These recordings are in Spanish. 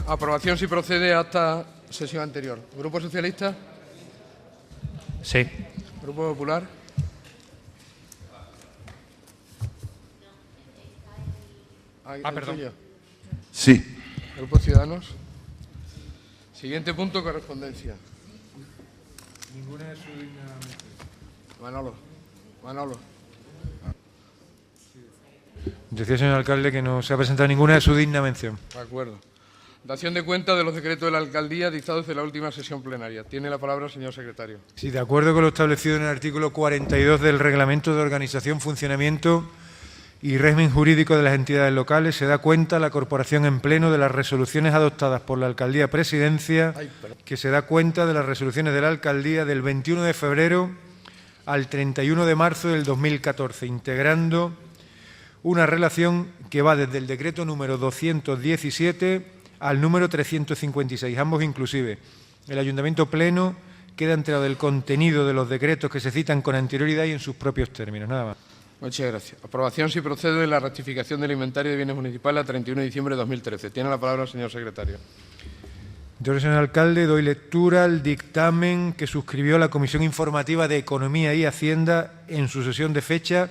Aprobación si procede hasta sesión anterior. ¿Grupo Socialista? Sí. ¿Grupo Popular? Perdón. Tuyo. Sí. ¿Grupo Ciudadanos? Siguiente punto, correspondencia. Ninguna de su digna mención. Manolo. Decía el señor alcalde que no se ha presentado ninguna de su digna mención. De acuerdo. Dación de cuenta de los decretos de la alcaldía dictados en la última sesión plenaria. Tiene la palabra el señor secretario. Sí, de acuerdo con lo establecido en el artículo 42 del Reglamento de Organización, Funcionamiento y Régimen Jurídico de las Entidades Locales, se da cuenta la Corporación en pleno de las resoluciones adoptadas por la Alcaldía Presidencia, que se da cuenta de las resoluciones de la Alcaldía del 21 de febrero al 31 de marzo del 2014, integrando una relación que va desde el decreto número 217 al número 356, ambos inclusive. El Ayuntamiento Pleno queda enterado del contenido de los decretos que se citan con anterioridad y en sus propios términos. Nada más. Muchas gracias. Aprobación si procede de la rectificación del inventario de bienes municipales a 31 de diciembre de 2013. Tiene la palabra el señor secretario. Yo, señor alcalde, doy lectura al dictamen que suscribió la Comisión Informativa de Economía y Hacienda en su sesión de fecha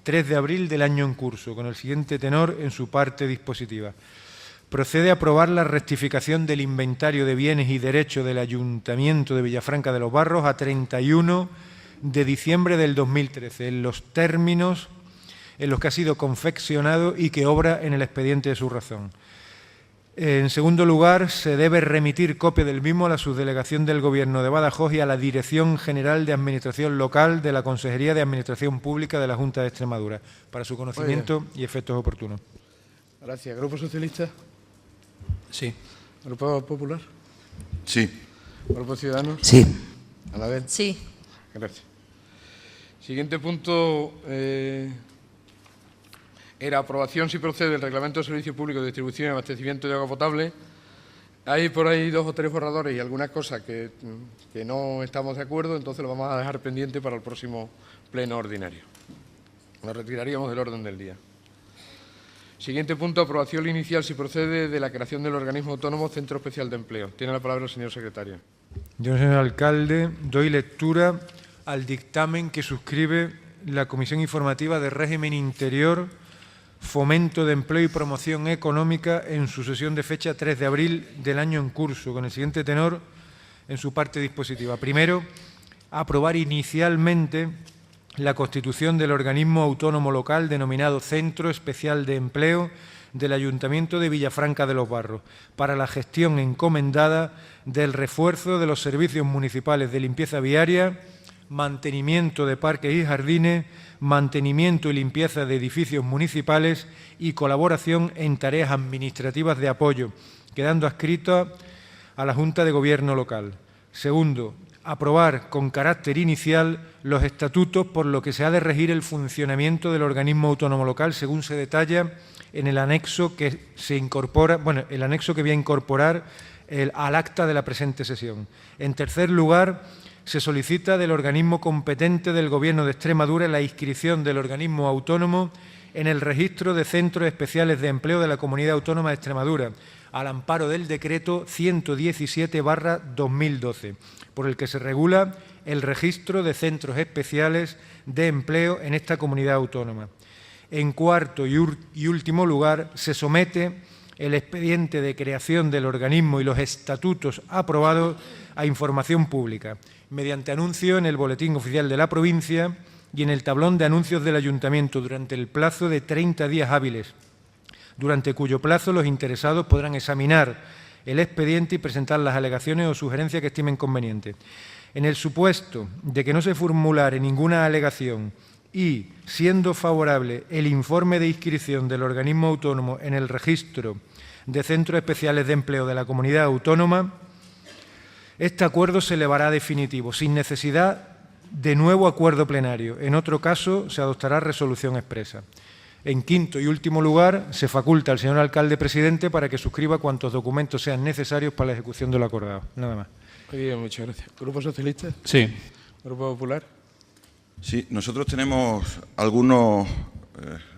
3 de abril del año en curso, con el siguiente tenor en su parte dispositiva. Procede a aprobar la rectificación del inventario de bienes y derechos del Ayuntamiento de Villafranca de los Barros a 31 de diciembre del 2013, en los términos en los que ha sido confeccionado y que obra en el expediente de su razón. En segundo lugar, se debe remitir copia del mismo a la subdelegación del Gobierno de Badajoz y a la Dirección General de Administración Local de la Consejería de Administración Pública de la Junta de Extremadura, para su conocimiento y efectos oportunos. Gracias. ¿Grupo Socialista? Sí. ¿Grupo Popular? Sí. ¿Grupo Ciudadanos? Sí. ¿A la vez? Sí. Gracias. Siguiente punto era aprobación si procede del Reglamento de Servicio Público de Distribución y Abastecimiento de Agua Potable. Hay por ahí 2 o 3 borradores y algunas cosas que no estamos de acuerdo, entonces lo vamos a dejar pendiente para el próximo pleno ordinario. Lo retiraríamos del orden del día. Siguiente punto, aprobación inicial si procede de la creación del organismo autónomo Centro Especial de Empleo. Tiene la palabra el señor secretario. Yo, señor alcalde, doy lectura al dictamen que suscribe la Comisión Informativa de Régimen Interior, Fomento de Empleo y Promoción Económica en su sesión de fecha 3 de abril del año en curso, con el siguiente tenor en su parte dispositiva. Primero, aprobar inicialmente la constitución del organismo autónomo local denominado Centro Especial de Empleo del Ayuntamiento de Villafranca de los Barros, para la gestión encomendada del refuerzo de los servicios municipales de limpieza viaria, mantenimiento de parques y jardines, mantenimiento y limpieza de edificios municipales y colaboración en tareas administrativas de apoyo, quedando adscrita a la Junta de Gobierno local. Segundo, aprobar con carácter inicial los estatutos por lo que se ha de regir el funcionamiento del organismo autónomo local, según se detalla en el anexo que se incorpora, el anexo que voy a incorporar al acta de la presente sesión. En tercer lugar, se solicita del organismo competente del Gobierno de Extremadura la inscripción del organismo autónomo en el registro de centros especiales de empleo de la Comunidad Autónoma de Extremadura, al amparo del decreto 117/2012, por el que se regula el registro de centros especiales de empleo en esta comunidad autónoma. En cuarto y último lugar, se somete el expediente de creación del organismo y los estatutos aprobados a información pública, mediante anuncio en el Boletín Oficial de la provincia y en el tablón de anuncios del Ayuntamiento durante el plazo de 30 días hábiles, durante cuyo plazo los interesados podrán examinar el expediente y presentar las alegaciones o sugerencias que estimen convenientes. En el supuesto de que no se formulare ninguna alegación y, siendo favorable el informe de inscripción del organismo autónomo en el registro de centros especiales de empleo de la comunidad autónoma, este acuerdo se elevará definitivo, sin necesidad de nuevo acuerdo plenario. En otro caso, se adoptará resolución expresa. En quinto y último lugar, se faculta al señor alcalde presidente para que suscriba cuantos documentos sean necesarios para la ejecución de lo acordado. Nada más. Muy bien, muchas gracias. ¿Grupo Socialista? Sí. ¿Grupo Popular? Sí, nosotros tenemos algunos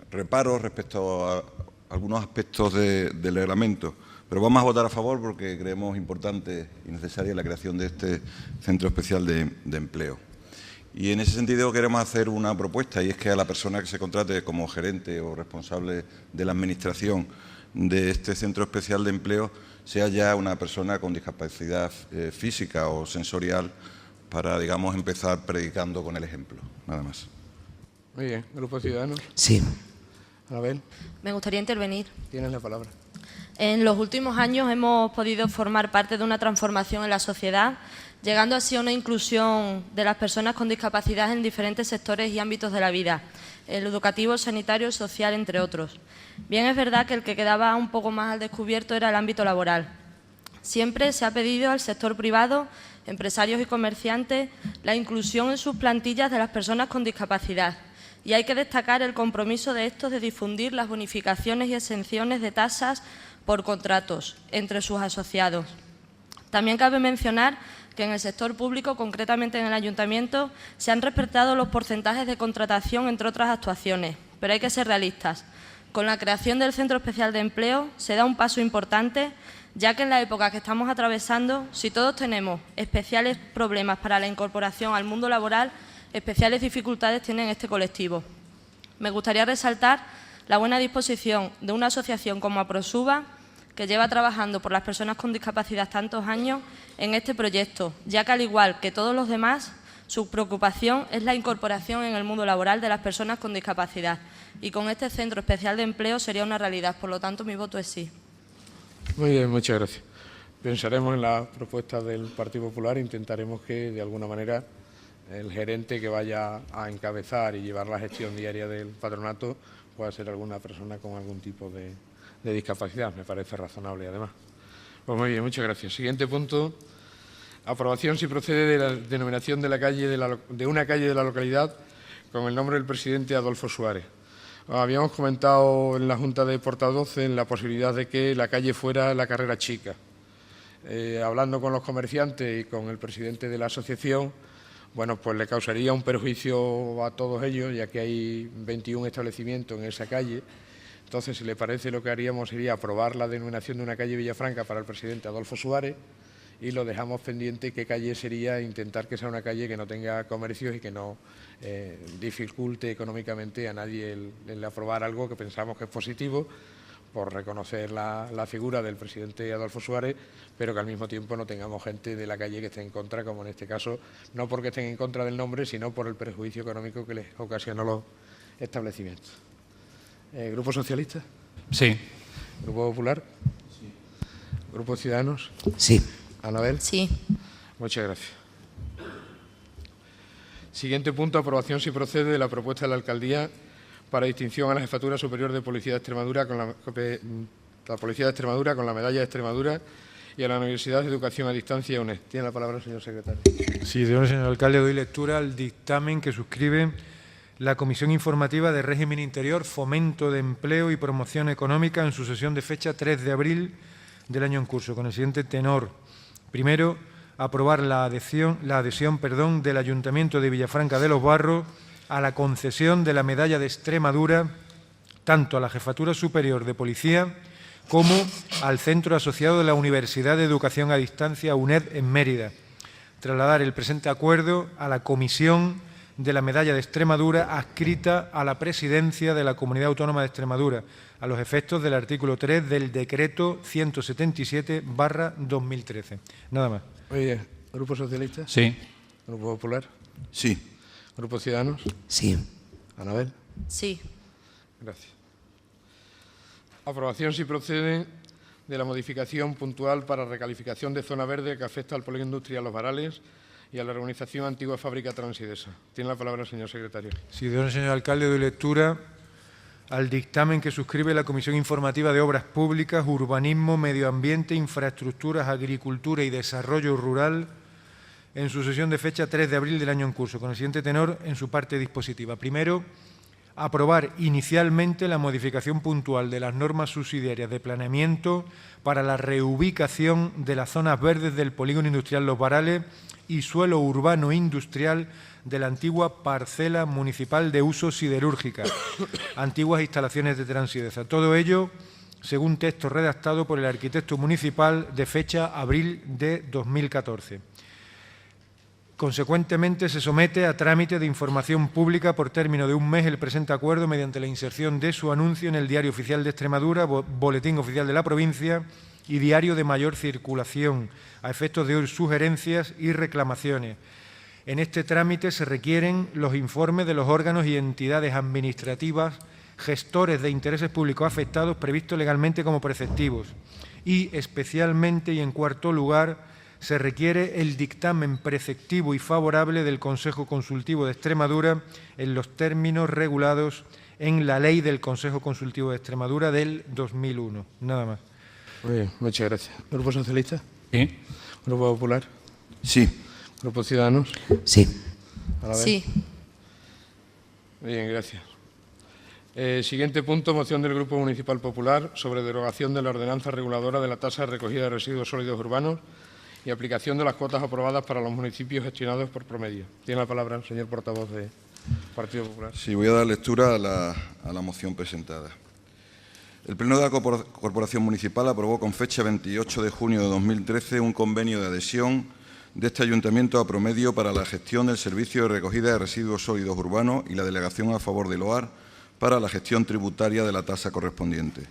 reparos respecto a algunos aspectos del reglamento. pero vamos a votar a favor porque creemos importante y necesaria la creación de este Centro Especial de Empleo. Y en ese sentido queremos hacer una propuesta, y es que a la persona que se contrate como gerente o responsable de la administración de este Centro Especial de Empleo sea ya una persona con discapacidad física o sensorial para, digamos, empezar predicando con el ejemplo, nada más. Muy bien. Grupo Ciudadanos. Sí. Anabel, Me gustaría intervenir. tienes la palabra. En los últimos años hemos podido formar parte de una transformación en la sociedad, llegando así a una inclusión de las personas con discapacidad en diferentes sectores y ámbitos de la vida, el educativo, el sanitario, el social, entre otros. Bien, es verdad que el que quedaba un poco más al descubierto era el ámbito laboral. Siempre se ha pedido al sector privado, empresarios y comerciantes, la inclusión en sus plantillas de las personas con discapacidad. Y hay que destacar el compromiso de estos de difundir las bonificaciones y exenciones de tasas por contratos entre sus asociados. También cabe mencionar que en el sector público, concretamente en el Ayuntamiento, se han respetado los porcentajes de contratación, entre otras actuaciones, pero hay que ser realistas. Con la creación del Centro Especial de Empleo se da un paso importante, ya que en la época que estamos atravesando, si todos tenemos especiales problemas para la incorporación al mundo laboral, especiales dificultades tiene este colectivo. Me gustaría resaltar la buena disposición de una asociación como APROSUBA, que lleva trabajando por las personas con discapacidad tantos años en este proyecto, ya que al igual que todos los demás, su preocupación es la incorporación en el mundo laboral de las personas con discapacidad. Y con este Centro Especial de Empleo sería una realidad, por lo tanto mi voto es sí. Muy bien, muchas gracias. Pensaremos en la propuesta del Partido Popular e intentaremos que, de alguna manera, el gerente que vaya a encabezar y llevar la gestión diaria del patronato pueda ser alguna persona con algún tipo de discapacidad. Me parece razonable, además. Pues muy bien, muchas gracias. Siguiente punto. Aprobación, si procede, de la denominación de una calle de la localidad con el nombre del presidente Adolfo Suárez. Habíamos comentado en la Junta de Portavoces la posibilidad de que la calle fuera la Carrera Chica. Hablando con los comerciantes y con el presidente de la asociación, bueno, pues le causaría un perjuicio a todos ellos, ya que hay 21 establecimientos en esa calle. Entonces, si le parece, lo que haríamos sería aprobar la denominación de una calle Villafranca para el presidente Adolfo Suárez y lo dejamos pendiente qué calle sería, intentar que sea una calle que no tenga comercios y que no dificulte económicamente a nadie el aprobar algo que pensamos que es positivo, por reconocer la figura del presidente Adolfo Suárez, pero que al mismo tiempo no tengamos gente de la calle que esté en contra, como en este caso, no porque estén en contra del nombre, sino por el perjuicio económico que les ocasionó los establecimientos. ¿Grupo Socialista? Sí. ¿Grupo Popular? Sí. ¿Grupo Ciudadanos? Sí. ¿Anabel? Sí. Muchas gracias. Siguiente punto, aprobación, si procede, de la propuesta de la Alcaldía para distinción a la Jefatura Superior de Policía de Extremadura con la Policía de Extremadura con la Medalla de Extremadura y a la Universidad de Educación a Distancia UNED. Tiene la palabra el señor secretario. Sí, señor alcalde, doy lectura al dictamen que suscribe la Comisión Informativa de Régimen Interior, Fomento de Empleo y Promoción Económica en su sesión de fecha 3 de abril del año en curso, con el siguiente tenor. Primero, aprobar la adhesión del Ayuntamiento de Villafranca de los Barros a la concesión de la Medalla de Extremadura tanto a la Jefatura Superior de Policía como al Centro Asociado de la Universidad de Educación a Distancia UNED en Mérida. Trasladar el presente acuerdo a la Comisión de la Medalla de Extremadura adscrita a la Presidencia de la Comunidad Autónoma de Extremadura, a los efectos del artículo 3 del Decreto 177/2013. Nada más. Muy bien. ¿Grupo Socialista? Sí. ¿Grupo Popular? Sí. ¿Grupo Ciudadanos? Sí. ¿Anabel? Sí. Gracias. Aprobación, si procede, de la modificación puntual para recalificación de zona verde que afecta al polígono industrial Los Varales y a la urbanización antigua fábrica Transidesa. Tiene la palabra el señor secretario. Sí, señor alcalde, doy lectura al dictamen que suscribe la Comisión Informativa de Obras Públicas, Urbanismo, Medio Ambiente, Infraestructuras, Agricultura y Desarrollo Rural en su sesión de fecha 3 de abril del año en curso, con el siguiente tenor en su parte dispositiva. Primero, aprobar inicialmente la modificación puntual de las normas subsidiarias de planeamiento para la reubicación de las zonas verdes del polígono industrial Los Varales y suelo urbano industrial de la antigua parcela municipal de uso siderúrgica, antiguas instalaciones de Transidesa. Todo ello según texto redactado por el arquitecto municipal de fecha abril de 2014. Consecuentemente, se somete a trámite de información pública por término de un mes el presente acuerdo mediante la inserción de su anuncio en el Diario Oficial de Extremadura, Boletín Oficial de la Provincia y diario de mayor circulación, a efectos de sugerencias y reclamaciones. En este trámite se requieren los informes de los órganos y entidades administrativas gestores de intereses públicos afectados previstos legalmente como preceptivos y, especialmente y en cuarto lugar, se requiere el dictamen preceptivo y favorable del Consejo Consultivo de Extremadura en los términos regulados en la Ley del Consejo Consultivo de Extremadura del 2001. Nada más. Muy bien, muchas gracias. ¿Grupo Socialista? Sí. ¿Grupo Popular? Sí. ¿Grupo Ciudadanos? Sí. ¿A la vez? Sí. Bien, gracias. Siguiente punto, moción del Grupo Municipal Popular sobre derogación de la ordenanza reguladora de la tasa de recogida de residuos sólidos urbanos y aplicación de las cuotas aprobadas para los municipios gestionados por Promedio. Tiene la palabra el señor portavoz del Partido Popular. Sí, voy a dar lectura a la moción presentada. El Pleno de la Corporación Municipal aprobó con fecha 28 de junio de 2013 un convenio de adhesión de este Ayuntamiento a Promedio para la gestión del servicio de recogida de residuos sólidos urbanos y la delegación a favor del OAR para la gestión tributaria de la tasa correspondiente.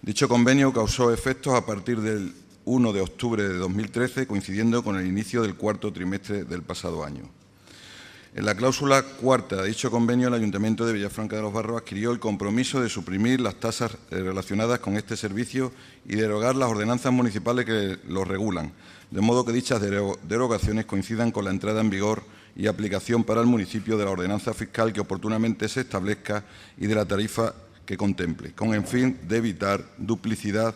Dicho convenio causó efectos a partir del 1 de octubre de 2013, coincidiendo con el inicio del cuarto trimestre del pasado año. En la cláusula cuarta de dicho convenio, el Ayuntamiento de Villafranca de los Barros adquirió el compromiso de suprimir las tasas relacionadas con este servicio y derogar las ordenanzas municipales que lo regulan, de modo que dichas derogaciones coincidan con la entrada en vigor y aplicación para el municipio de la ordenanza fiscal que oportunamente se establezca y de la tarifa que contemple, con el fin de evitar duplicidad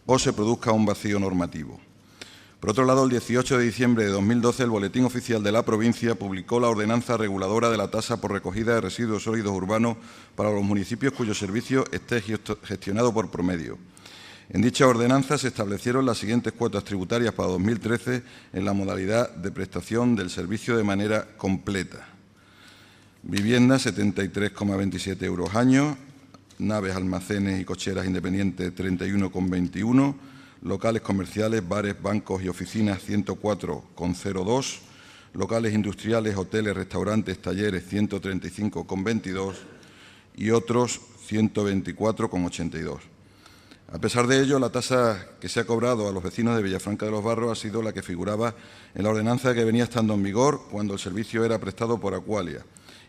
o se produzca un vacío normativo. Por otro lado, el 18 de diciembre de 2012, el Boletín Oficial de la Provincia publicó la ordenanza reguladora de la tasa por recogida de residuos sólidos urbanos para los municipios cuyo servicio esté gestionado por Promedio. En dicha ordenanza se establecieron las siguientes cuotas tributarias para 2013 en la modalidad de prestación del servicio de manera completa. Vivienda, 73,27 euros año. Naves, almacenes y cocheras independientes, 31,21. Locales comerciales, bares, bancos y oficinas, 104,02. Locales industriales, hoteles, restaurantes, talleres, 135,22. Y otros, 124,82. A pesar de ello, la tasa que se ha cobrado a los vecinos de Villafranca de los Barros ha sido la que figuraba en la ordenanza que venía estando en vigor cuando el servicio era prestado por Aqualia,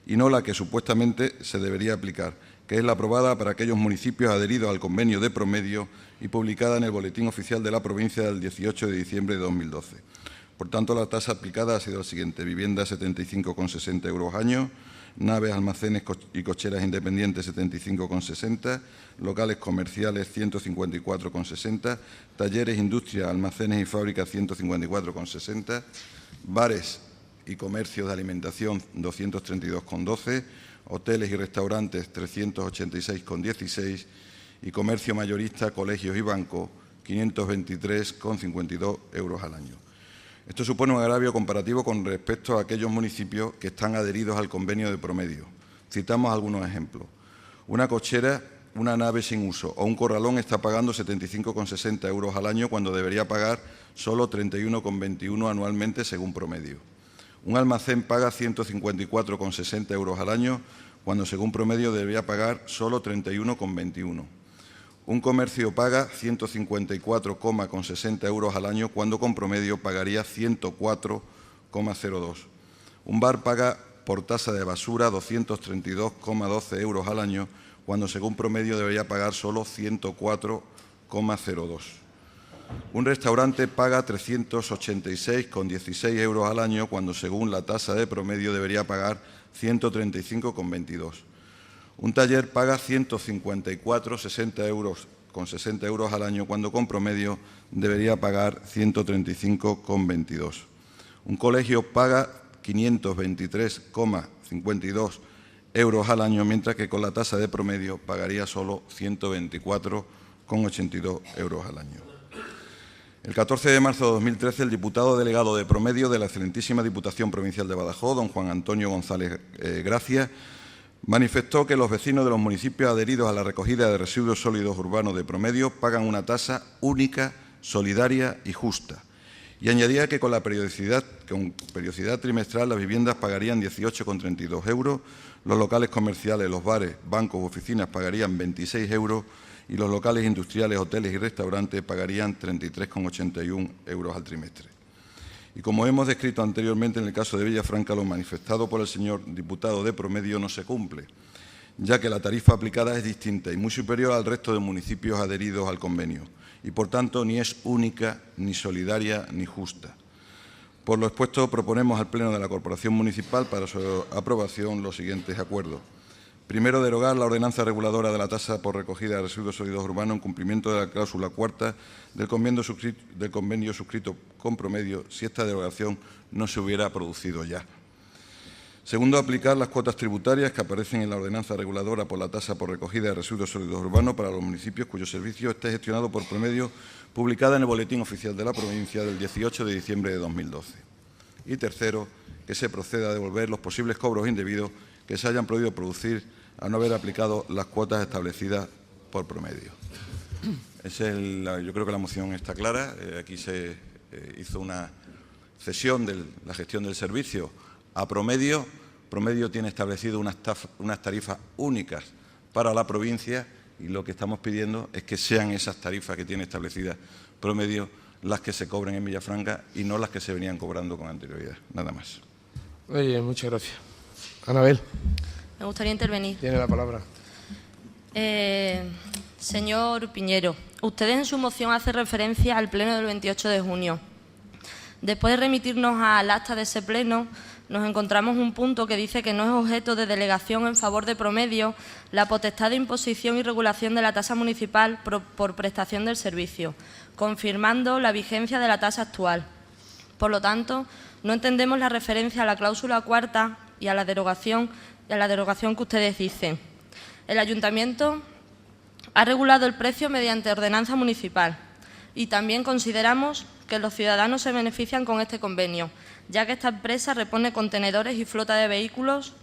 y no la que supuestamente se debería aplicar, que es la aprobada para aquellos municipios adheridos al convenio de Promedio y publicada en el Boletín Oficial de la Provincia del 18 de diciembre de 2012. Por tanto, la tasa aplicada ha sido la siguiente: vivienda, 75,60 euros año; naves, almacenes y cocheras independientes, 75,60; locales comerciales, 154,60; talleres, industrias, almacenes y fábricas, 154,60; bares y comercios de alimentación, 232,12; hoteles y restaurantes, 386,16; y comercio mayorista, colegios y bancos, 523,52 euros al año. Esto supone un agravio comparativo con respecto a aquellos municipios que están adheridos al convenio de Promedio. Citamos algunos ejemplos. Una cochera, una nave sin uso o un corralón está pagando 75,60 euros al año cuando debería pagar solo 31,21 anualmente según Promedio. Un almacén paga 154,60 euros al año cuando según Promedio debería pagar solo 31,21. Un comercio paga 154,60 euros al año cuando con Promedio pagaría 104,02. Un bar paga por tasa de basura 232,12 euros al año cuando según Promedio debería pagar solo 104,02. Un restaurante paga 386,16 euros al año cuando según la tasa de Promedio debería pagar 135,22. Un taller paga 154,60 euros al año cuando con Promedio debería pagar 135,22. Un colegio paga 523,52 euros al año, mientras que con la tasa de Promedio pagaría solo 124,82 euros al año. El 14 de marzo de 2013, el diputado delegado de Promedio de la excelentísima Diputación Provincial de Badajoz, don Juan Antonio González Gracia, manifestó que los vecinos de los municipios adheridos a la recogida de residuos sólidos urbanos de Promedio pagan una tasa única, solidaria y justa. Y añadía que con periodicidad trimestral las viviendas pagarían 18,32 euros, los locales comerciales, los bares, bancos u oficinas pagarían 26 euros y los locales industriales, hoteles y restaurantes pagarían 33,81 euros al trimestre. Y como hemos descrito anteriormente en el caso de Villafranca, lo manifestado por el señor diputado de Promedio no se cumple, ya que la tarifa aplicada es distinta y muy superior al resto de municipios adheridos al convenio y, por tanto, ni es única, ni solidaria, ni justa. Por lo expuesto, proponemos al Pleno de la Corporación Municipal para su aprobación los siguientes acuerdos. Primero, derogar la ordenanza reguladora de la tasa por recogida de residuos sólidos urbanos en cumplimiento de la cláusula cuarta del convenio suscrito con Promedio, si esta derogación no se hubiera producido ya. Segundo, aplicar las cuotas tributarias que aparecen en la ordenanza reguladora por la tasa por recogida de residuos sólidos urbanos para los municipios cuyo servicio esté gestionado por Promedio, publicada en el Boletín Oficial de la Provincia del 18 de diciembre de 2012. Y tercero, que se proceda a devolver los posibles cobros indebidos que se hayan podido producir a no haber aplicado las cuotas establecidas por Promedio. Yo creo que la moción está clara. Aquí se hizo una cesión de la gestión del servicio a Promedio. Promedio tiene establecido unas tarifas únicas para la provincia y lo que estamos pidiendo es que sean esas tarifas que tiene establecidas Promedio las que se cobren en Villafranca y no las que se venían cobrando con anterioridad. Nada más. Muy bien, muchas gracias. Anabel. Me gustaría intervenir. Tiene la palabra. Señor Piñero, usted en su moción hace referencia al pleno del 28 de junio. Después de remitirnos al acta de ese pleno, nos encontramos un punto que dice que no es objeto de delegación en favor de Promedio la potestad de imposición y regulación de la tasa municipal por prestación del servicio, confirmando la vigencia de la tasa actual. Por lo tanto, no entendemos la referencia a la cláusula cuarta y a la derogación que ustedes dicen. El Ayuntamiento ha regulado el precio mediante ordenanza municipal y también consideramos que los ciudadanos se benefician con este convenio, ya que esta empresa repone contenedores y flota de vehículos,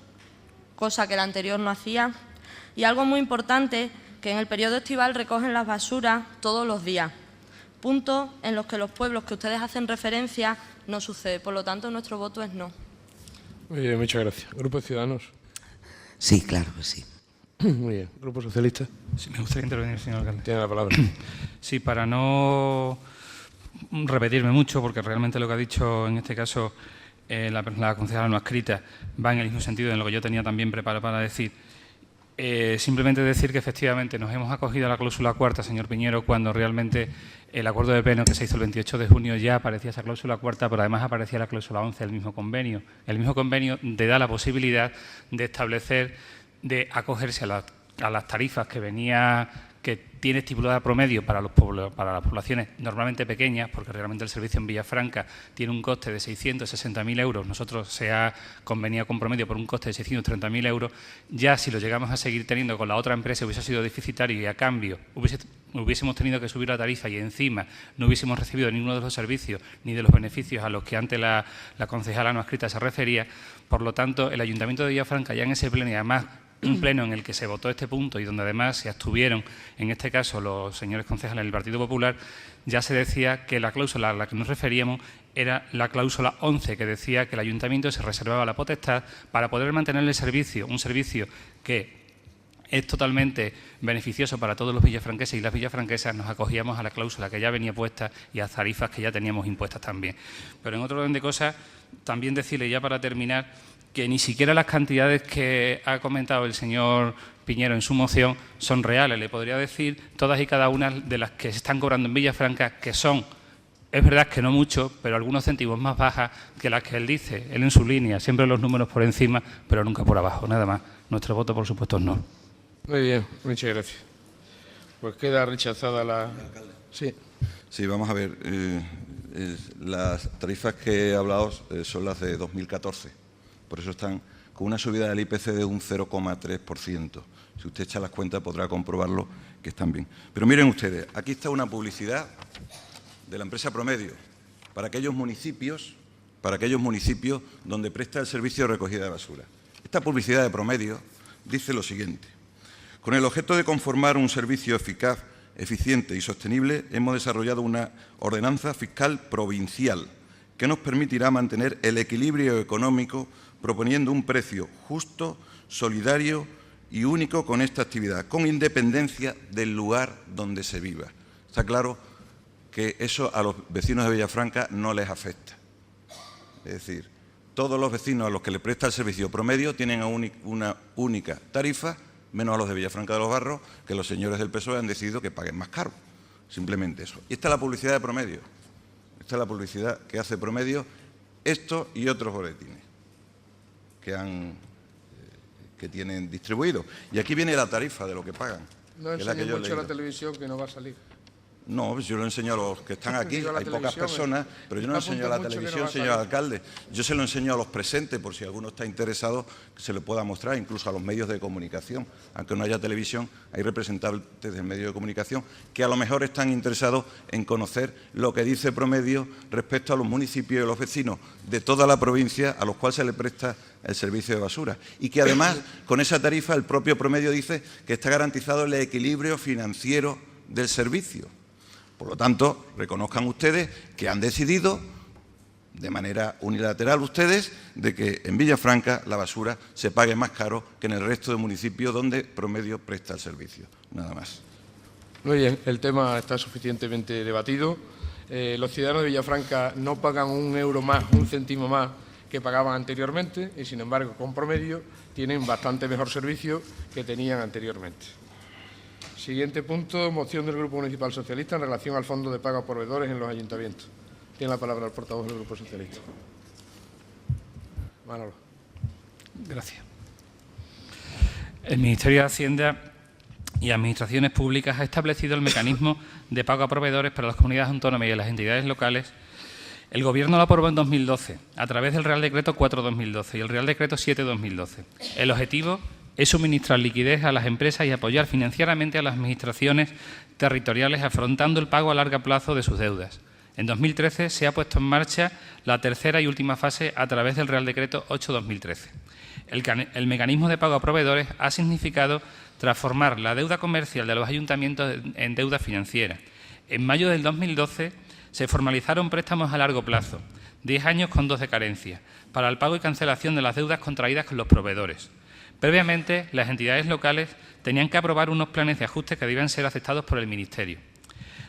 cosa que la anterior no hacía, y algo muy importante, que en el periodo estival recogen las basuras todos los días, puntos en los que los pueblos que ustedes hacen referencia no sucede. Por lo tanto, nuestro voto es no. Muy bien, muchas gracias. ¿Grupo de Ciudadanos? Sí, claro que sí. Muy bien. ¿Grupo Socialista? Sí, me gustaría intervenir, señor alcalde. Tiene la palabra. Sí, para no repetirme mucho, porque realmente lo que ha dicho en este caso la concejala no adscrita va en el mismo sentido en lo que yo tenía también preparado para decir. Simplemente decir que efectivamente nos hemos acogido a la cláusula cuarta, señor Piñero, cuando realmente el acuerdo de pleno que se hizo el 28 de junio ya aparecía esa cláusula cuarta, pero además aparecía la cláusula 11 del mismo convenio. El mismo convenio te da la posibilidad de establecer, de acogerse a las tarifas que tiene estipulada Promedio para las poblaciones normalmente pequeñas, porque realmente el servicio en Villafranca tiene un coste de 660.000 euros, nosotros se ha convenido con Promedio por un coste de 630.000 euros, ya si lo llegamos a seguir teniendo con la otra empresa hubiese sido deficitario y a cambio hubiésemos tenido que subir la tarifa y encima no hubiésemos recibido ninguno de los servicios ni de los beneficios a los que antes la concejala no adscrita se refería. Por lo tanto, el Ayuntamiento de Villafranca ya en ese pleno y además un pleno en el que se votó este punto y donde además se abstuvieron, en este caso los señores concejales del Partido Popular, ya se decía que la cláusula a la que nos referíamos era la cláusula 11, que decía que el Ayuntamiento se reservaba la potestad para poder mantener el servicio, un servicio que es totalmente beneficioso para todos los villafranqueses y las villafranquesas. Nos acogíamos a la cláusula que ya venía puesta y a tarifas que ya teníamos impuestas también. Pero en otro orden de cosas, también decirle ya para terminar que ni siquiera las cantidades que ha comentado el señor Piñero en su moción son reales. Le podría decir todas y cada una de las que se están cobrando en Villafranca, que son, es verdad que no mucho, pero algunos céntimos más bajas que las que él dice, él en su línea, siempre los números por encima, pero nunca por abajo, nada más. Nuestro voto, por supuesto, es no. Muy bien, muchas gracias. Pues queda rechazada la... Sí. Sí, vamos a ver. Las tarifas que he hablado son las de 2014. Por eso están con una subida del IPC de un 0,3%. Si usted echa las cuentas podrá comprobarlo que están bien. Pero miren ustedes, aquí está una publicidad de la empresa Promedio para aquellos municipios donde presta el servicio de recogida de basura. Esta publicidad de Promedio dice lo siguiente: con el objeto de conformar un servicio eficaz, eficiente y sostenible, hemos desarrollado una ordenanza fiscal provincial que nos permitirá mantener el equilibrio económico proponiendo un precio justo, solidario y único con esta actividad, con independencia del lugar donde se viva. Está claro que eso a los vecinos de Villafranca no les afecta. Es decir, todos los vecinos a los que le presta el servicio promedio tienen una única tarifa, menos a los de Villafranca de los Barros, que los señores del PSOE han decidido que paguen más caro. Simplemente eso. Y esta es la publicidad de Promedio. Esta es la publicidad que hace Promedio, esto y otros boletines que tienen distribuidos. Y aquí viene la tarifa de lo que pagan. No enseñe mucho la televisión, que no va a salir. No, pues yo lo enseño a los que están aquí, hay pocas personas, pero yo no enseño a la televisión, señor alcalde. Yo se lo enseño a los presentes, por si alguno está interesado, que se le pueda mostrar, incluso a los medios de comunicación. Aunque no haya televisión, hay representantes del medio de comunicación que a lo mejor están interesados en conocer lo que dice Promedio respecto a los municipios y los vecinos de toda la provincia a los cuales se le presta el servicio de basura. Y que además, con esa tarifa, el propio Promedio dice que está garantizado el equilibrio financiero del servicio. Por lo tanto, reconozcan ustedes que han decidido, de manera unilateral ustedes, de que en Villafranca la basura se pague más caro que en el resto de municipios donde Promedio presta el servicio. Nada más. Muy bien, el tema está suficientemente debatido. Los ciudadanos de Villafranca no pagan un euro más, un céntimo más que pagaban anteriormente y, sin embargo, con Promedio tienen bastante mejor servicio que tenían anteriormente. Siguiente punto, moción del Grupo Municipal Socialista en relación al Fondo de Pago a Proveedores en los ayuntamientos. Tiene la palabra el portavoz del Grupo Socialista. Manolo. Gracias. El Ministerio de Hacienda y Administraciones Públicas ha establecido el mecanismo de pago a proveedores para las comunidades autónomas y las entidades locales. El Gobierno lo aprobó en 2012, a través del Real Decreto 4/2012 y el Real Decreto 7/2012. El objetivo es suministrar liquidez a las empresas y apoyar financieramente a las administraciones territoriales afrontando el pago a largo plazo de sus deudas. En 2013 se ha puesto en marcha la tercera y última fase a través del Real Decreto 8/2013. El mecanismo de pago a proveedores ha significado transformar la deuda comercial de los ayuntamientos en deuda financiera. En mayo del 2012 se formalizaron préstamos a largo plazo, 10 años con 2 de carencia, para el pago y cancelación de las deudas contraídas con los proveedores. Previamente, las entidades locales tenían que aprobar unos planes de ajuste que debían ser aceptados por el Ministerio.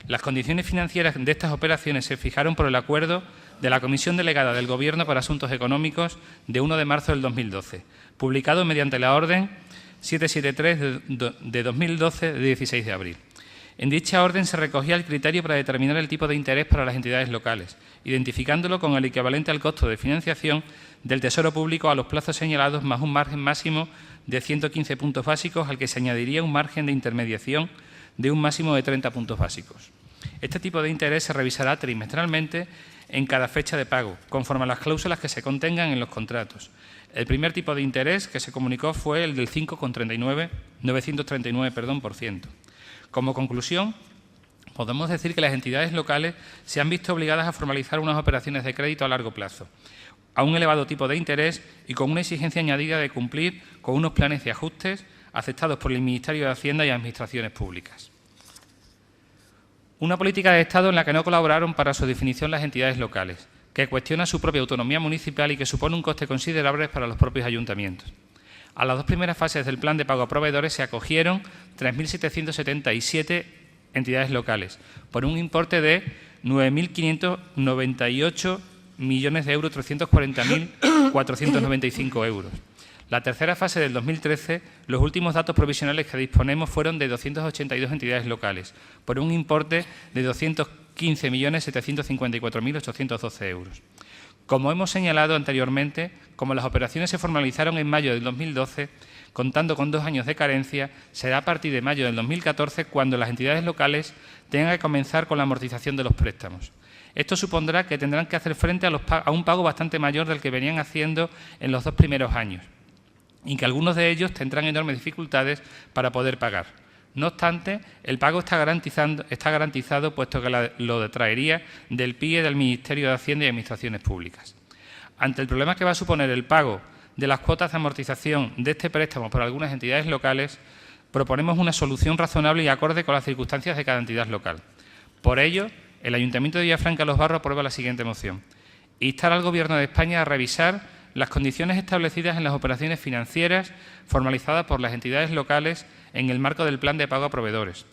Las condiciones financieras de estas operaciones se fijaron por el acuerdo de la Comisión Delegada del Gobierno para Asuntos Económicos de 1 de marzo del 2012, publicado mediante la Orden 773 de 2012 de 16 de abril. En dicha orden se recogía el criterio para determinar el tipo de interés para las entidades locales, identificándolo con el equivalente al costo de financiación del Tesoro Público a los plazos señalados más un margen máximo de 115 puntos básicos al que se añadiría un margen de intermediación de un máximo de 30 puntos básicos. Este tipo de interés se revisará trimestralmente en cada fecha de pago, conforme a las cláusulas que se contengan en los contratos. El primer tipo de interés que se comunicó fue el del 5,939%. Como conclusión, podemos decir que las entidades locales se han visto obligadas a formalizar unas operaciones de crédito a largo plazo, a un elevado tipo de interés y con una exigencia añadida de cumplir con unos planes de ajustes aceptados por el Ministerio de Hacienda y Administraciones Públicas. Una política de Estado en la que no colaboraron para su definición las entidades locales, que cuestiona su propia autonomía municipal y que supone un coste considerable para los propios ayuntamientos. A las 2 primeras fases del plan de pago a proveedores se acogieron 3.777 entidades locales, por un importe de 9.598 millones de euros, 340.495 euros. La tercera fase del 2013, los últimos datos provisionales que disponemos fueron de 282 entidades locales, por un importe de 215.754.812 euros. Como hemos señalado anteriormente, como las operaciones se formalizaron en mayo del 2012, contando con 2 años de carencia, será a partir de mayo del 2014 cuando las entidades locales tengan que comenzar con la amortización de los préstamos. Esto supondrá que tendrán que hacer frente a un pago bastante mayor del que venían haciendo en los 2 primeros años y que algunos de ellos tendrán enormes dificultades para poder pagar. No obstante, el pago está garantizado puesto que lo detraería del PIE del Ministerio de Hacienda y Administraciones Públicas. Ante el problema que va a suponer el pago de las cuotas de amortización de este préstamo por algunas entidades locales, proponemos una solución razonable y acorde con las circunstancias de cada entidad local. Por ello, el Ayuntamiento de Villafranca de los Barros aprueba la siguiente moción. Instar al Gobierno de España a revisar las condiciones establecidas en las operaciones financieras formalizadas por las entidades locales en el marco del plan de pago a proveedores.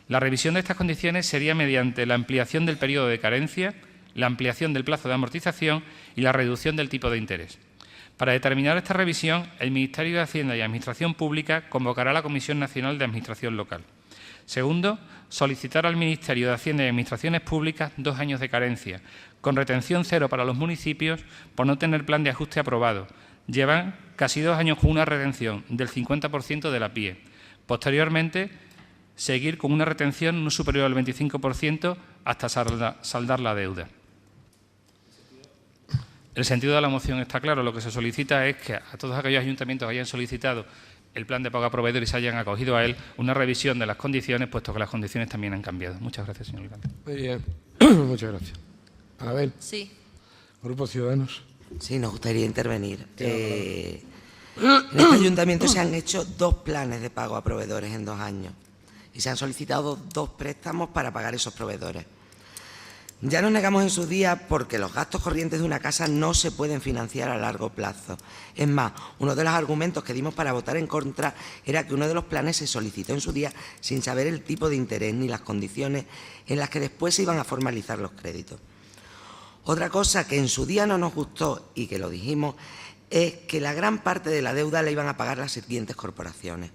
La revisión de estas condiciones sería mediante la ampliación del periodo de carencia, la ampliación del plazo de amortización y la reducción del tipo de interés. Para determinar esta revisión, el Ministerio de Hacienda y Administración Pública convocará la Comisión Nacional de Administración Local. Segundo, solicitar al Ministerio de Hacienda y Administraciones Públicas 2 años de carencia, con retención cero para los municipios por no tener plan de ajuste aprobado. Llevan casi 2 años con una retención del 50% de la PIE. Posteriormente, seguir con una retención no superior al 25% hasta saldar la deuda. El sentido de la moción está claro. Lo que se solicita es que a todos aquellos ayuntamientos que hayan solicitado el plan de pago a proveedores y se hayan acogido a él una revisión de las condiciones, puesto que las condiciones también han cambiado. Muchas gracias, señor alcalde. Muy bien. Muchas gracias. Anabel. Sí. Grupo Ciudadanos. Sí, nos gustaría intervenir. En este ayuntamiento se han hecho 2 planes de pago a proveedores en 2 años y se han solicitado 2 préstamos para pagar esos proveedores. Ya nos negamos en su día porque los gastos corrientes de una casa no se pueden financiar a largo plazo. Es más, uno de los argumentos que dimos para votar en contra era que uno de los planes se solicitó en su día sin saber el tipo de interés ni las condiciones en las que después se iban a formalizar los créditos. Otra cosa que en su día no nos gustó y que lo dijimos es que la gran parte de la deuda la iban a pagar las siguientes corporaciones.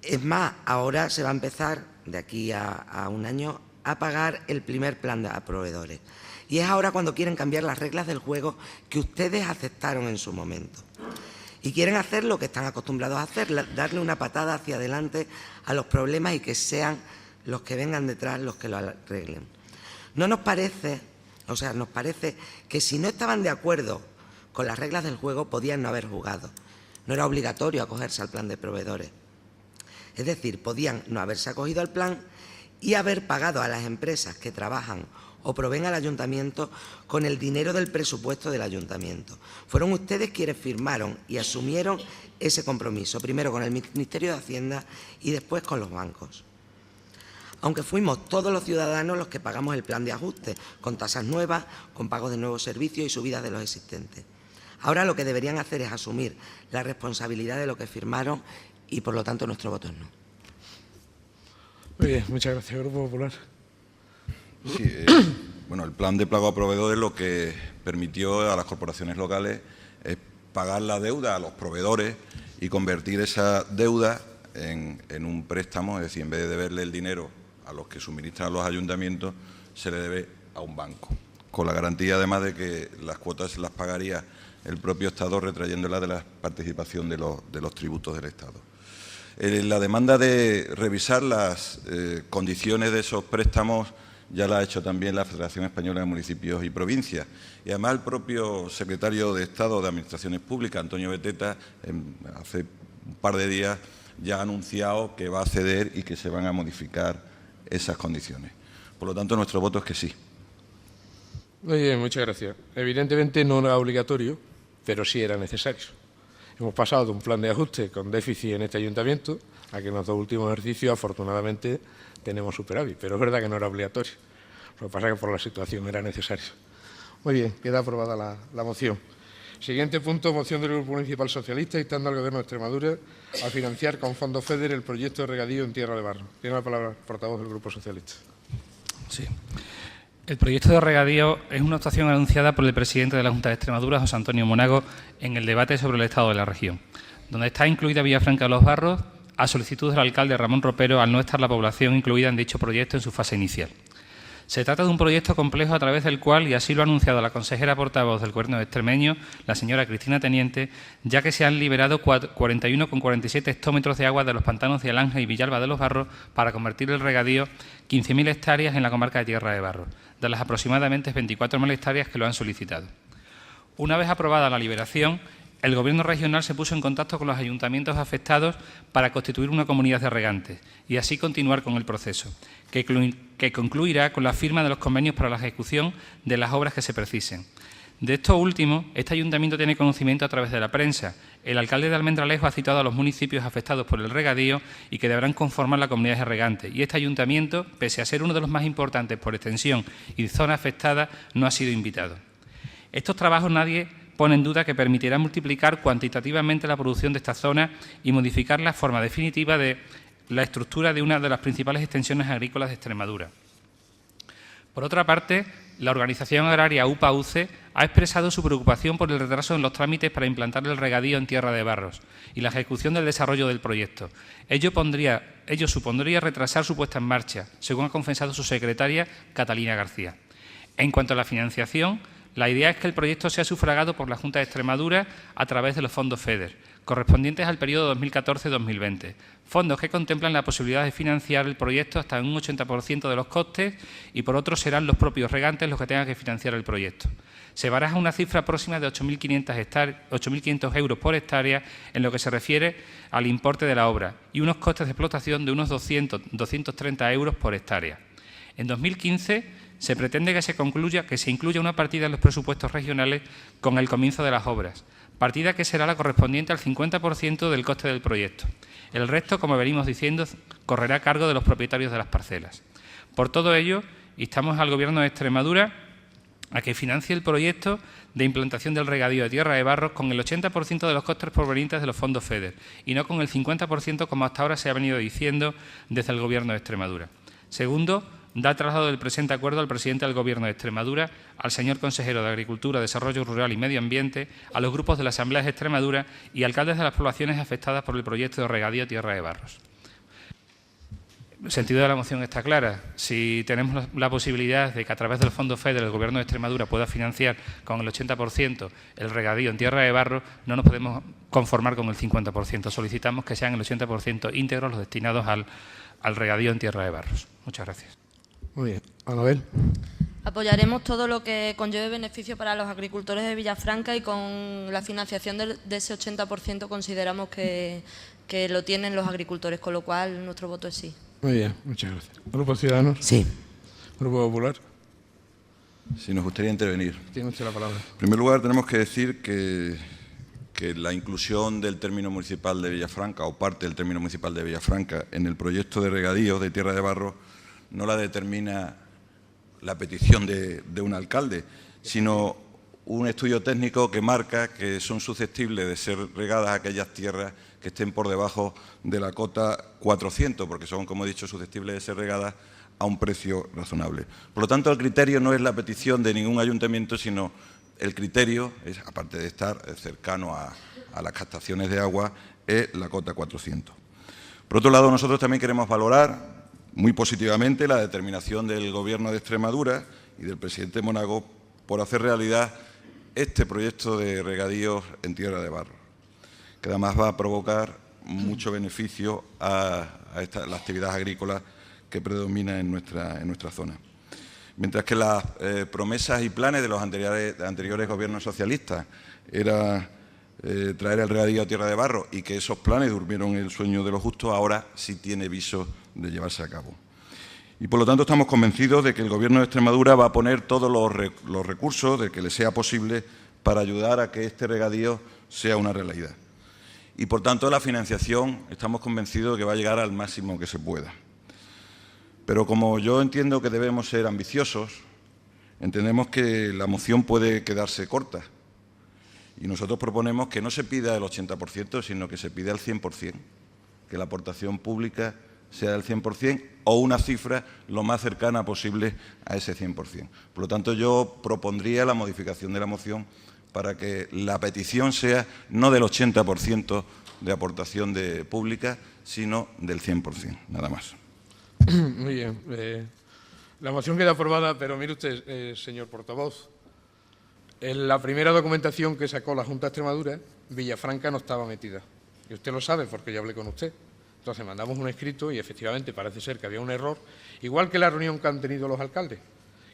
Es más, ahora se va a empezar, de aquí a un año, a pagar el primer plan de proveedores. Y es ahora cuando quieren cambiar las reglas del juego que ustedes aceptaron en su momento. Y quieren hacer lo que están acostumbrados a hacer, darle una patada hacia adelante a los problemas y que sean los que vengan detrás los que lo arreglen. Nos parece que si no estaban de acuerdo con las reglas del juego podían no haber jugado. No era obligatorio acogerse al plan de proveedores. Es decir, podían no haberse acogido al plan y haber pagado a las empresas que trabajan o proveen al ayuntamiento con el dinero del presupuesto del ayuntamiento. Fueron ustedes quienes firmaron y asumieron ese compromiso, primero con el Ministerio de Hacienda y después con los bancos. Aunque fuimos todos los ciudadanos los que pagamos el plan de ajuste, con tasas nuevas, con pagos de nuevos servicios y subidas de los existentes. Ahora lo que deberían hacer es asumir la responsabilidad de lo que firmaron y, por lo tanto, nuestro voto es no. Muy bien, muchas gracias, Grupo Popular. Sí, bueno, el plan de pago a proveedores lo que permitió a las corporaciones locales es pagar la deuda a los proveedores y convertir esa deuda en un préstamo, es decir, en vez de deberle el dinero a los que suministran a los ayuntamientos, se le debe a un banco, con la garantía además de que las cuotas se las pagaría el propio Estado retrayéndolas de la participación de los tributos del Estado. La demanda de revisar las condiciones de esos préstamos ya la ha hecho también la Federación Española de Municipios y Provincias. Y además el propio secretario de Estado de Administraciones Públicas, Antonio Beteta, hace un par de días ya ha anunciado que va a ceder y que se van a modificar esas condiciones. Por lo tanto, nuestro voto es que sí. Muy bien, muchas gracias. Evidentemente no era obligatorio, pero sí era necesario. Hemos pasado de un plan de ajuste con déficit en este ayuntamiento a que en los 2 últimos ejercicios, afortunadamente, tenemos superávit. Pero es verdad que no era obligatorio. Lo que pasa es que por la situación era necesario. Muy bien, queda aprobada la moción. Siguiente punto, moción del Grupo Municipal Socialista, instando al Gobierno de Extremadura a financiar con fondos FEDER el proyecto de regadío en Tierra de Barro. Tiene la palabra el portavoz del Grupo Socialista. Sí. El proyecto de regadío es una actuación anunciada por el presidente de la Junta de Extremadura, José Antonio Monago, en el debate sobre el estado de la región, donde está incluida Villafranca de los Barros a solicitud del alcalde Ramón Ropero, al no estar la población incluida en dicho proyecto en su fase inicial. Se trata de un proyecto complejo a través del cual, y así lo ha anunciado la consejera portavoz del Gobierno extremeño, la señora Cristina Teniente, ya que se han liberado 41,47 hectómetros de agua de los pantanos de Alhanja y Villalba de los Barros para convertir el regadío 15.000 hectáreas en la comarca de Tierra de Barros, de las aproximadamente 24.000 hectáreas que lo han solicitado. Una vez aprobada la liberación, el Gobierno regional se puso en contacto con los ayuntamientos afectados para constituir una comunidad de regantes y así continuar con el proceso, que concluirá con la firma de los convenios para la ejecución de las obras que se precisen. De esto último, este ayuntamiento tiene conocimiento a través de la prensa. El alcalde de Almendralejo ha citado a los municipios afectados por el regadío y que deberán conformar la comunidad de regantes. Y este ayuntamiento, pese a ser uno de los más importantes por extensión y zona afectada, no ha sido invitado. Estos trabajos nadie pone en duda que permitirán multiplicar cuantitativamente la producción de esta zona y modificar la forma definitiva de la estructura de una de las principales extensiones agrícolas de Extremadura. Por otra parte, la organización agraria UPA-UCE ha expresado su preocupación por el retraso en los trámites para implantar el regadío en Tierra de Barros y la ejecución del desarrollo del proyecto. Ello supondría retrasar su puesta en marcha, según ha confesado su secretaria, Catalina García. En cuanto a la financiación, la idea es que el proyecto sea sufragado por la Junta de Extremadura a través de los fondos FEDER, correspondientes al periodo 2014-2020, fondos que contemplan la posibilidad de financiar el proyecto hasta un 80% de los costes y por otro serán los propios regantes los que tengan que financiar el proyecto. Se baraja una cifra próxima de 8.500 euros por hectárea en lo que se refiere al importe de la obra y unos costes de explotación de unos 230 euros por hectárea. En 2015 se pretende que se incluya una partida en los presupuestos regionales con el comienzo de las obras, partida que será la correspondiente al 50% del coste del proyecto. El resto, como venimos diciendo, correrá a cargo de los propietarios de las parcelas. Por todo ello, instamos al Gobierno de Extremadura a que financie el proyecto de implantación del regadío de Tierra de Barros con el 80% de los costes provenientes de los fondos FEDER y no con el 50% como hasta ahora se ha venido diciendo desde el Gobierno de Extremadura. Segundo, da traslado del presente acuerdo al presidente del Gobierno de Extremadura, al señor consejero de Agricultura, Desarrollo Rural y Medio Ambiente, a los grupos de la Asamblea de Extremadura y alcaldes de las poblaciones afectadas por el proyecto de regadío Tierra de Barros. El sentido de la moción está clara. Si tenemos la posibilidad de que a través del Fondo FEDER el Gobierno de Extremadura pueda financiar con el 80% el regadío en Tierra de Barros, no nos podemos conformar con el 50%. Solicitamos que sean el 80% íntegros los destinados al regadío en Tierra de Barros. Muchas gracias. Muy bien. Anabel. Apoyaremos todo lo que conlleve beneficio para los agricultores de Villafranca y con la financiación de ese 80% consideramos que lo tienen los agricultores, con lo cual nuestro voto es sí. Muy bien, muchas gracias. ¿Grupo Ciudadanos? Sí. ¿Grupo Popular? Sí, nos gustaría intervenir. Tiene usted la palabra. En primer lugar, tenemos que decir que la inclusión del término municipal de Villafranca o parte del término municipal de Villafranca en el proyecto de regadío de Tierra de Barros no la determina la petición de un alcalde, sino un estudio técnico que marca que son susceptibles de ser regadas aquellas tierras que estén por debajo de la cota 400, porque son, como he dicho, susceptibles de ser regadas a un precio razonable. Por lo tanto, el criterio no es la petición de ningún ayuntamiento, sino el criterio, es, aparte de estar cercano a las captaciones de agua, es la cota 400. Por otro lado, nosotros también queremos valorar muy positivamente la determinación del Gobierno de Extremadura y del presidente Monago por hacer realidad este proyecto de regadíos en Tierra de Barros, que además va a provocar mucho beneficio a la actividad agrícola que predomina en nuestra zona. Mientras que las promesas y planes de los anteriores gobiernos socialistas era traer el regadío a Tierra de Barros y que esos planes durmieron el sueño de los justos, ahora sí tiene viso de llevarse a cabo. Y por lo tanto estamos convencidos de que el Gobierno de Extremadura va a poner todos los recursos de que le sea posible para ayudar a que este regadío sea una realidad. Y por tanto la financiación estamos convencidos de que va a llegar al máximo que se pueda. Pero como yo entiendo que debemos ser ambiciosos, entendemos que la moción puede quedarse corta. Y nosotros proponemos que no se pida el 80%, sino que se pida el 100%, que la aportación pública sea del 100% o una cifra lo más cercana posible a ese 100%. Por lo tanto, yo propondría la modificación de la moción para que la petición sea no del 80% de aportación pública, sino del 100%, nada más. Muy bien. La moción queda aprobada, pero mire usted, señor portavoz, en la primera documentación que sacó la Junta de Extremadura, Villafranca no estaba metida. Y usted lo sabe porque yo hablé con usted. Entonces mandamos un escrito y efectivamente parece ser que había un error, igual que la reunión que han tenido los alcaldes,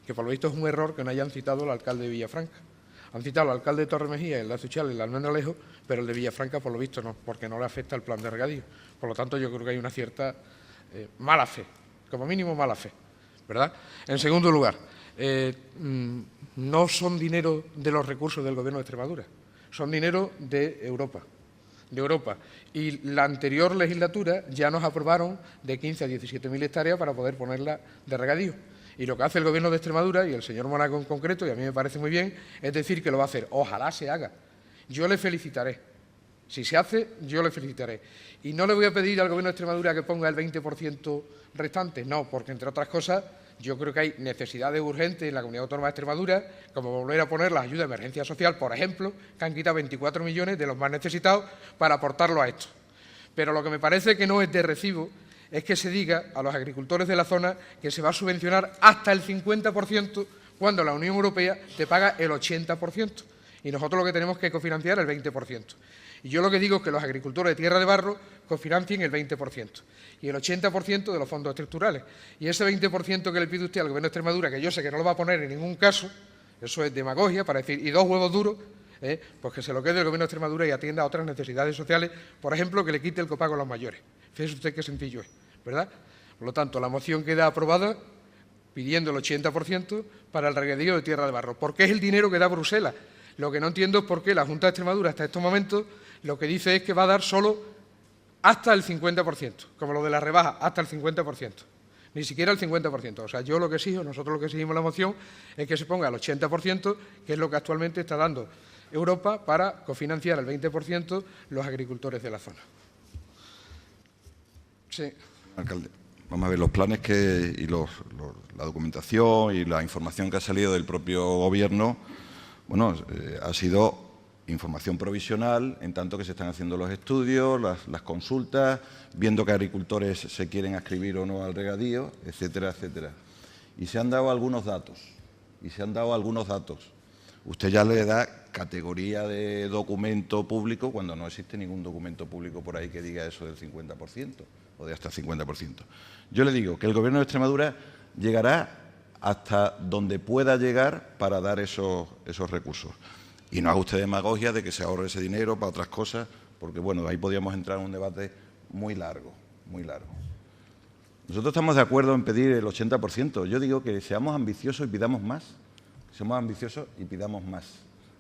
que por lo visto es un error que no hayan citado al alcalde de Villafranca. Han citado al alcalde de Torremejía, el de Azuchal, el de Almendralejo, pero el de Villafranca por lo visto no, porque no le afecta el plan de regadío. Por lo tanto, yo creo que hay una cierta mala fe, como mínimo mala fe, ¿verdad? En segundo lugar, no son dinero de los recursos del Gobierno de Extremadura, son dinero de Europa. Y la anterior legislatura ya nos aprobaron de 15 a 17.000 hectáreas para poder ponerla de regadío. Y lo que hace el Gobierno de Extremadura, y el señor Mónaco en concreto, y a mí me parece muy bien, es decir que lo va a hacer. Ojalá se haga. Yo le felicitaré. Si se hace, yo le felicitaré. Y no le voy a pedir al Gobierno de Extremadura que ponga el 20% restante, no, porque entre otras cosas yo creo que hay necesidades urgentes en la Comunidad Autónoma de Extremadura, como volver a poner las ayudas de emergencia social, por ejemplo, que han quitado 24 millones de los más necesitados para aportarlo a esto. Pero lo que me parece que no es de recibo es que se diga a los agricultores de la zona que se va a subvencionar hasta el 50% cuando la Unión Europea te paga el 80%. Y nosotros lo que tenemos que cofinanciar el 20%. Y yo lo que digo es que los agricultores de tierra de barro cofinancien el 20% y el 80% de los fondos estructurales. Y ese 20% que le pide usted al Gobierno de Extremadura, que yo sé que no lo va a poner en ningún caso, eso es demagogia para decir, y 2 huevos duros, pues que se lo quede el Gobierno de Extremadura y atienda a otras necesidades sociales, por ejemplo, que le quite el copago a los mayores. Fíjese usted qué sencillo es, ¿verdad? Por lo tanto, la moción queda aprobada pidiendo el 80% para el regadío de tierra de barro, porque es el dinero que da Bruselas. Lo que no entiendo es por qué la Junta de Extremadura hasta estos momentos lo que dice es que va a dar solo hasta el 50%, como lo de la rebaja, hasta el 50%, ni siquiera el 50%. O sea, yo lo que exijo, nosotros lo que exigimos en la moción es que se ponga el 80%, que es lo que actualmente está dando Europa para cofinanciar el 20% los agricultores de la zona. Sí. Alcalde, vamos a ver los planes y la documentación y la información que ha salido del propio Gobierno. Bueno, ha sido información provisional, en tanto que se están haciendo los estudios, las consultas, viendo qué agricultores se quieren adscribir o no al regadío, etcétera, etcétera. Y se han dado algunos datos, Usted ya le da categoría de documento público cuando no existe ningún documento público por ahí que diga eso del 50% o de hasta el 50%. Yo le digo que el Gobierno de Extremadura llegará hasta donde pueda llegar para dar esos recursos. Y no haga usted demagogia de que se ahorre ese dinero para otras cosas, porque, bueno, ahí podríamos entrar en un debate muy largo, muy largo. Nosotros estamos de acuerdo en pedir el 80%. Yo digo que seamos ambiciosos y pidamos más. Seamos ambiciosos y pidamos más.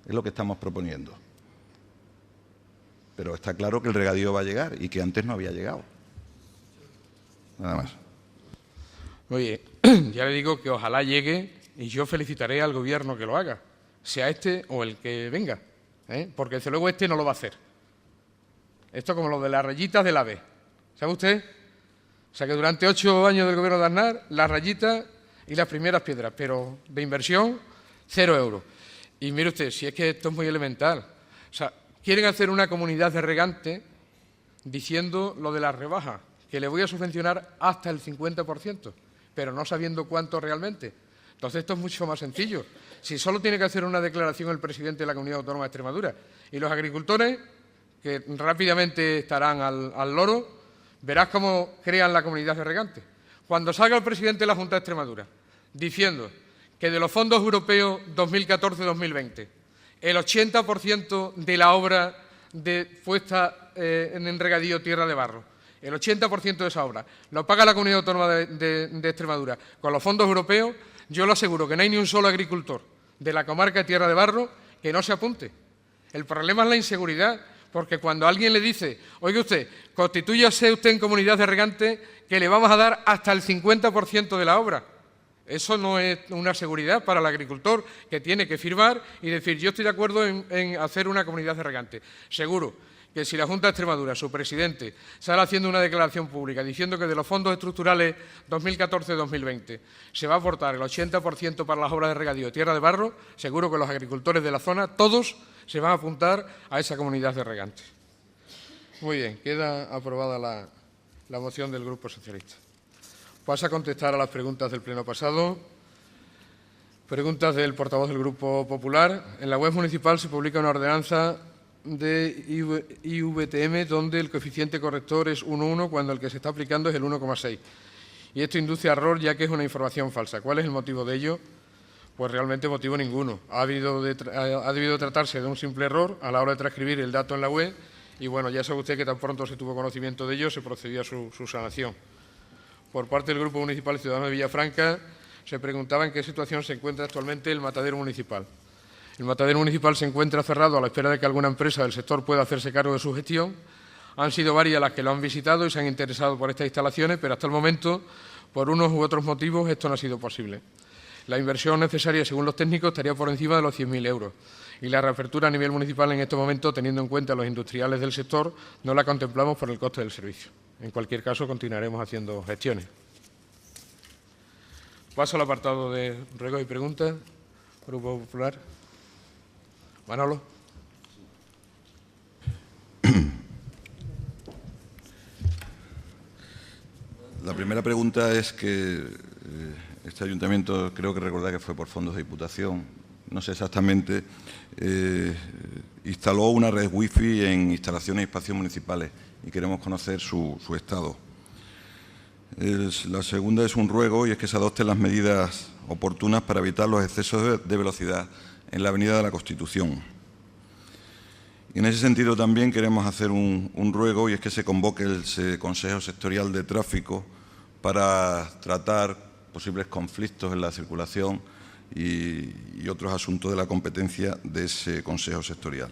Es lo que estamos proponiendo. Pero está claro que el regadío va a llegar y que antes no había llegado. Nada más. Oye, ya le digo que ojalá llegue y yo felicitaré al Gobierno que lo haga, sea este o el que venga, porque desde luego este no lo va a hacer. Esto como lo de las rayitas del AVE, ¿sabe usted? O sea que durante 8 años del Gobierno de Aznar, las rayitas y las primeras piedras, pero de inversión, 0 euros. Y mire usted, si es que esto es muy elemental, o sea, quieren hacer una comunidad de regantes diciendo lo de las rebajas, que le voy a subvencionar hasta el 50%, pero no sabiendo cuánto realmente. Entonces esto es mucho más sencillo. Si solo tiene que hacer una declaración el presidente de la Comunidad Autónoma de Extremadura y los agricultores, que rápidamente estarán al loro, verás cómo crean la comunidad de regantes. Cuando salga el presidente de la Junta de Extremadura diciendo que de los fondos europeos 2014-2020, el 80% de la obra puesta en regadío tierra de barro, el 80% de esa obra lo paga la Comunidad Autónoma de Extremadura con los fondos europeos, yo le aseguro que no hay ni un solo agricultor de la comarca de Tierra de Barro que no se apunte. El problema es la inseguridad, porque cuando alguien le dice, oiga usted, constitúyase usted en comunidad de regantes que le vamos a dar hasta el 50% de la obra. Eso no es una seguridad para el agricultor, que tiene que firmar y decir, yo estoy de acuerdo en hacer una comunidad de regantes. Seguro que si la Junta de Extremadura, su presidente, sale haciendo una declaración pública diciendo que de los fondos estructurales 2014-2020 se va a aportar el 80% para las obras de regadío de tierra de barro, seguro que los agricultores de la zona, todos se van a apuntar a esa comunidad de regantes. Muy bien, queda aprobada la moción del Grupo Socialista. Paso a contestar a las preguntas del pleno pasado. Preguntas del portavoz del Grupo Popular. En la web municipal se publica una ordenanza de IVTM donde el coeficiente corrector es 1,1 cuando el que se está aplicando es el 1,6. Y esto induce a error ya que es una información falsa. ¿Cuál es el motivo de ello? Pues realmente motivo ninguno. Ha debido tratarse de un simple error a la hora de transcribir el dato en la web y bueno, ya sabe usted que tan pronto se tuvo conocimiento de ello se procedió a su sanación. Por parte del Grupo Municipal Ciudadanos de Villafranca, se preguntaba en qué situación se encuentra actualmente el matadero municipal. El matadero municipal se encuentra cerrado a la espera de que alguna empresa del sector pueda hacerse cargo de su gestión. Han sido varias las que lo han visitado y se han interesado por estas instalaciones, pero hasta el momento, por unos u otros motivos, esto no ha sido posible. La inversión necesaria, según los técnicos, estaría por encima de los 100.000 euros. Y la reapertura a nivel municipal en este momento, teniendo en cuenta a los industriales del sector, no la contemplamos por el coste del servicio. En cualquier caso, continuaremos haciendo gestiones. Paso al apartado de ruegos y preguntas. Grupo Popular. Manolo. La primera pregunta es que este ayuntamiento, creo que recordar que fue por fondos de Diputación, no sé exactamente, instaló una red wifi en instalaciones y espacios municipales y queremos conocer su estado. La segunda es un ruego y es que se adopten las medidas oportunas para evitar los excesos de velocidad en la Avenida de la Constitución. Y en ese sentido también queremos hacer un ruego y es que se convoque el Consejo Sectorial de Tráfico para tratar posibles conflictos en la circulación y otros asuntos de la competencia de ese Consejo Sectorial.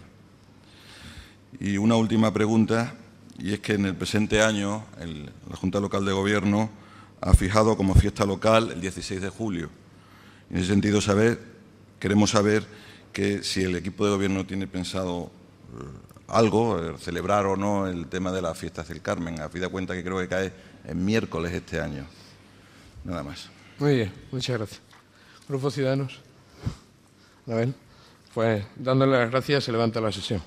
Y una última pregunta, y es que en el presente año la Junta Local de Gobierno ha fijado como fiesta local el 16 de julio. En ese sentido, queremos saber que si el equipo de Gobierno tiene pensado algo, celebrar o no el tema de las fiestas del Carmen, habida cuenta que creo que cae en miércoles este año. Nada más. Muy bien, muchas gracias. Grupo Ciudadanos. A ver, pues dándole las gracias se levanta la sesión.